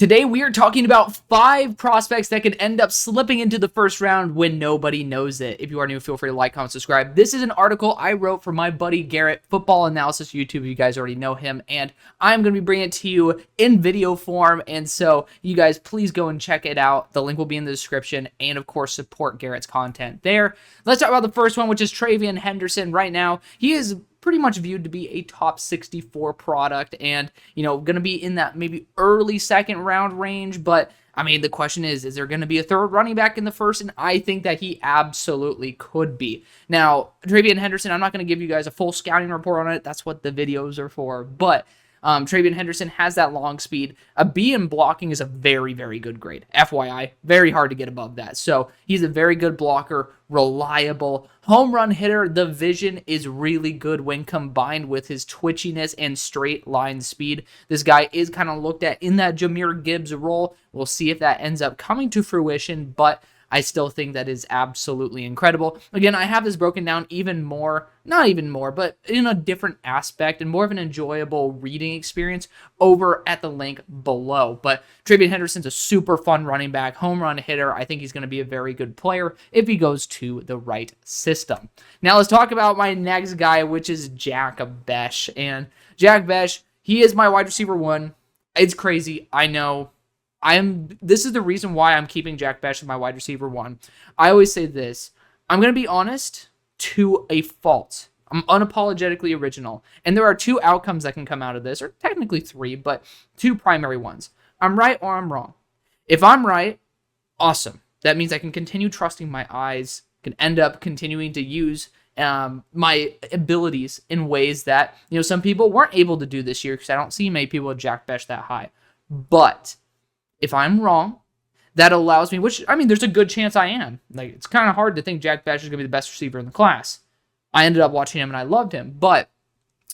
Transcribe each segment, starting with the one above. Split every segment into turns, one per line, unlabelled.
Today, we are talking about 5 prospects that can end up slipping into the first round when nobody knows it. If you are new, feel free to like, comment, subscribe. This is an article I wrote for my buddy Garrett, Football Analysis YouTube. You guys already know him, and I'm going to be bringing it to you in video form, and so you guys please go and check it out. The link will be in the description, and of course, support Garrett's content there. Let's talk about the first one, which is Trevian Henderson. Right now, he is pretty much viewed to be a top 64 product and, going to be in that maybe early second round range. But, I mean, the question is there going to be a third running back in the first? And I think that he absolutely could be. Now, Trevian Henderson, I'm not going to give you guys a full scouting report on it. That's what the videos are for. But Trevian Henderson has that long speed. A B in blocking is a very, very good grade. FYI, very hard to get above that. So he's a very good blocker, reliable home run hitter. The vision is really good when combined with his twitchiness and straight line speed. This guy is kind of looked at in that Jahmyr Gibbs role. We'll see if that ends up coming to fruition, but I still think that is absolutely incredible. Again, I have this broken down not even more, but in a different aspect and more of an enjoyable reading experience over at the link below. But Trevian Henderson's a super fun running back, home run hitter. I think he's going to be a very good player if he goes to the right system. Now let's talk about my next guy, which is Jack Bech. And Jack Bech, he is my wide receiver 1. It's crazy, I know. This is the reason why I'm keeping Jack Bech as my wide receiver 1. I always say this. I'm going to be honest to a fault. I'm unapologetically original. And there are 2 outcomes that can come out of this, or technically 3, but 2 primary ones. I'm right or I'm wrong. If I'm right, awesome. That means I can continue trusting my eyes, can end up continuing to use my abilities in ways that, some people weren't able to do this year because I don't see many people with Jack Bech that high. But if I'm wrong, that allows me, there's a good chance I am. Like, it's kind of hard to think Jack Bech is going to be the best receiver in the class. I ended up watching him and I loved him. But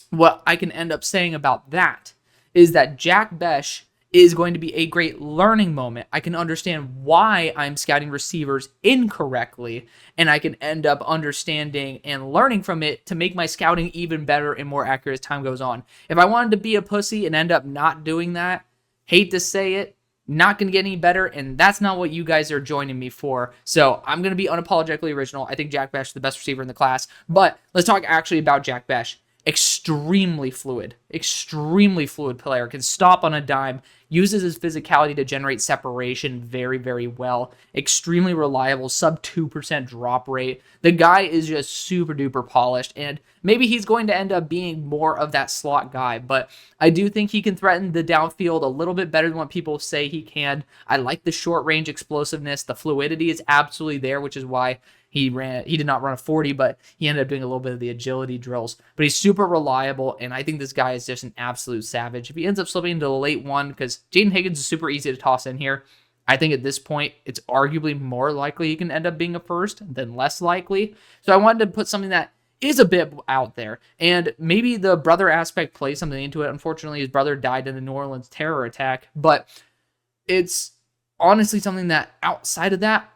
what I can end up saying about that is that Jack Bech is going to be a great learning moment. I can understand why I'm scouting receivers incorrectly, and I can end up understanding and learning from it to make my scouting even better and more accurate as time goes on. If I wanted to be a pussy and end up not doing that, hate to say it, not going to get any better, and that's not what you guys are joining me for. So I'm going to be unapologetically original. I think Jack Bech is the best receiver in the class. But let's talk actually about Jack Bech. Extremely fluid player, can stop on a dime, uses his physicality to generate separation very, very well, extremely reliable, sub 2% drop rate. The guy is just super duper polished, and maybe he's going to end up being more of that slot guy, but I do think he can threaten the downfield a little bit better than what people say he can. I like the short range explosiveness. The fluidity is absolutely there, which is why he did not run a 40, but he ended up doing a little bit of the agility drills. But he's super reliable, and I think this guy is just an absolute savage. If he ends up slipping into the late 1, because Jaden Higgins is super easy to toss in here, I think at this point, it's arguably more likely he can end up being a first than less likely. So I wanted to put something that is a bit out there. And maybe the brother aspect plays something into it. Unfortunately, his brother died in the New Orleans terror attack, but it's honestly something that outside of that,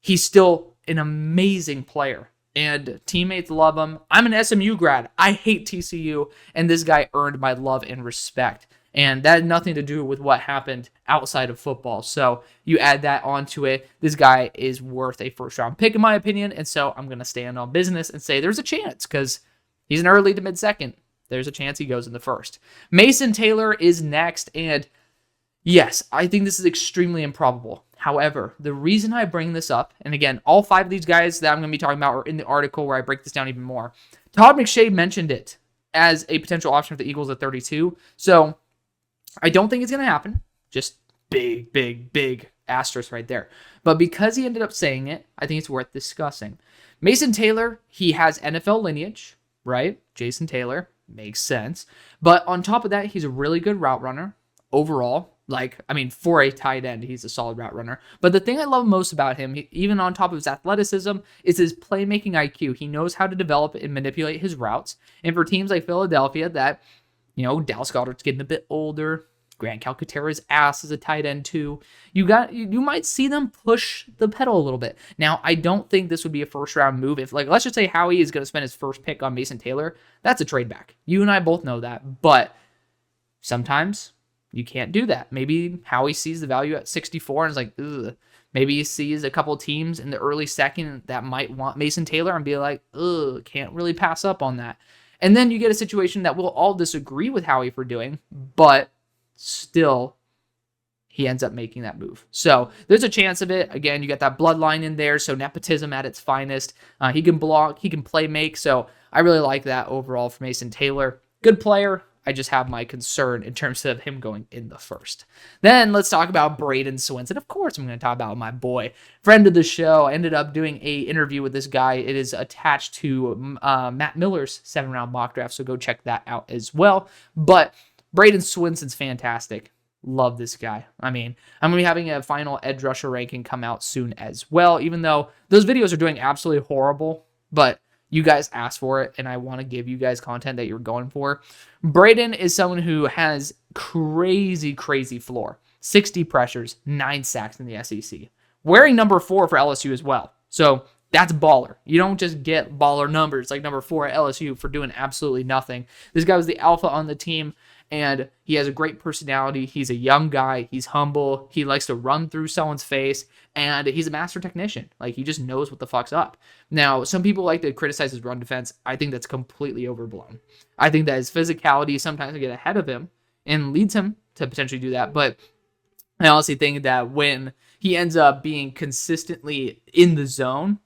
he's still an amazing player, and teammates love him. I'm an SMU grad. I hate TCU, and this guy earned my love and respect, and that had nothing to do with what happened outside of football. So you add that onto it. This guy is worth a first-round pick, in my opinion, and so I'm going to stand on business and say there's a chance, because he's an early to mid-second. There's a chance he goes in the first. Mason Taylor is next, and yes, I think this is extremely improbable. However, the reason I bring this up, and again, all 5 of these guys that I'm going to be talking about are in the article where I break this down even more. Todd McShay mentioned it as a potential option for the Eagles at 32. So I don't think it's going to happen. Just big asterisk right there. But because he ended up saying it, I think it's worth discussing. Mason Taylor, he has NFL lineage, right? Jason Taylor, makes sense. But on top of that, he's a really good route runner overall. For a tight end, he's a solid route runner. But the thing I love most about him, even on top of his athleticism, is his playmaking IQ. He knows how to develop and manipulate his routes. And for teams like Philadelphia that, Dallas Goedert's getting a bit older, Grant Calcaterra's ass is a tight end too, you might see them push the pedal a little bit. Now, I don't think this would be a first-round move. If, let's just say Howie is going to spend his first pick on Mason Taylor, that's a trade back. You and I both know that. But sometimes You can't do that. Maybe Howie sees the value at 64 and is like, ugh. Maybe he sees a couple teams in the early second that might want Mason Taylor and be like, ugh, can't really pass up on that. And then you get a situation that we'll all disagree with Howie for doing, but still he ends up making that move. So there's a chance of it. Again, you got that bloodline in there, so nepotism at its finest. He can block, he can play make, so I really like that overall for Mason Taylor. Good player. I just have my concern in terms of him going in the first. Then let's talk about Bradyn Swinson. Of course, I'm going to talk about my boy, friend of the show. I ended up doing a interview with this guy. It is attached to Matt Miller's 7-round mock draft, so go check that out as well. But Bradyn Swinson's fantastic. Love this guy. I mean, I'm going to be having a final edge rusher ranking come out soon as well, even though those videos are doing absolutely horrible, but you guys asked for it, and I want to give you guys content that you're going for. Bradyn is someone who has crazy, crazy floor. 60 pressures, 9 sacks in the SEC. Wearing number 4 for LSU as well. So that's baller. You don't just get baller numbers like number 4 at LSU for doing absolutely nothing. This guy was the alpha on the team, and he has a great personality. He's a young guy. He's humble. He likes to run through someone's face, and he's a master technician. Like, he just knows what the fuck's up. Now, some people like to criticize his run defense. I think that's completely overblown. I think that his physicality sometimes get ahead of him and leads him to potentially do that. But I honestly think that when he ends up being consistently in the zone,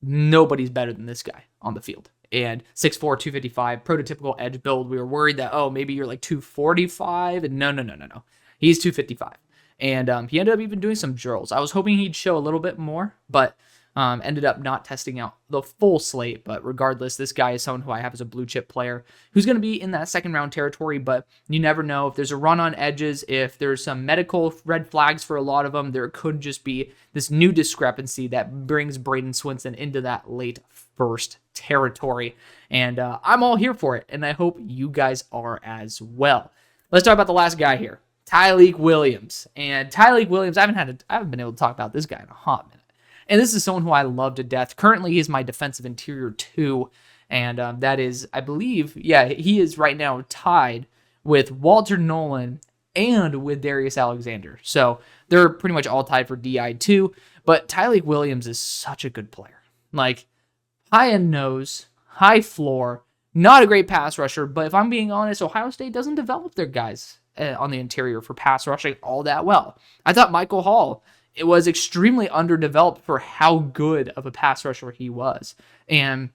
nobody's better than this guy on the field. And 6'4", 255, prototypical edge build. We were worried that, oh, maybe you're like 245. And no. He's 255. And he ended up even doing some drills. I was hoping he'd show a little bit more, but ended up not testing out the full slate. But regardless, this guy is someone who I have as a blue chip player who's going to be in that second round territory. But you never know if there's a run on edges, if there's some medical red flags for a lot of them, there could just be this new discrepancy that brings Bradyn Swinson into that late first territory. And I'm all here for it. And I hope you guys are as well. Let's talk about the last guy here. Tyleik Williams. And Tyleik Williams, I haven't been able to talk about this guy in a hot minute. And this is someone who I love to death. Currently, he's my defensive interior 2. And that is, I believe, he is right now tied with Walter Nolan and with Darius Alexander. So they're pretty much all tied for DI2. But Tyleik Williams is such a good player. Like, high end nose, high floor, not a great pass rusher. But if I'm being honest, Ohio State doesn't develop their guys on the interior for pass rushing all that well. I thought Michael Hall, it was extremely underdeveloped for how good of a pass rusher he was. And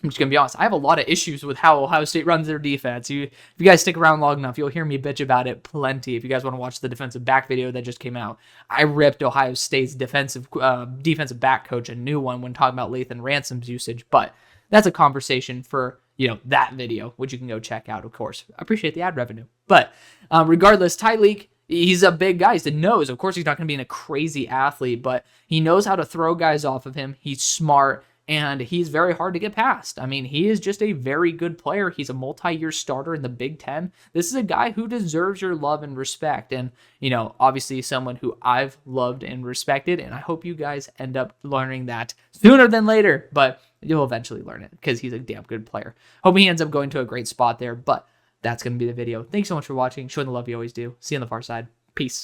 I'm just going to be honest, I have a lot of issues with how Ohio State runs their defense. If you guys stick around long enough, you'll hear me bitch about it plenty. If you guys want to watch the defensive back video that just came out, I ripped Ohio State's defensive back coach a new one when talking about Lathan Ransom's usage. But that's a conversation for that video, which you can go check out, of course. I appreciate the ad revenue. But regardless, Tyleik, he's a big guy. He's the nose. Of course, he's not going to be a crazy athlete, but he knows how to throw guys off of him. He's smart, and he's very hard to get past. I mean, he is just a very good player. He's a multi-year starter in the Big Ten. This is a guy who deserves your love and respect, and, obviously someone who I've loved and respected, and I hope you guys end up learning that sooner than later, but you'll eventually learn it because he's a damn good player. Hope he ends up going to a great spot there, but that's going to be the video. Thanks so much for watching. Showing the love you always do. See you on the far side. Peace.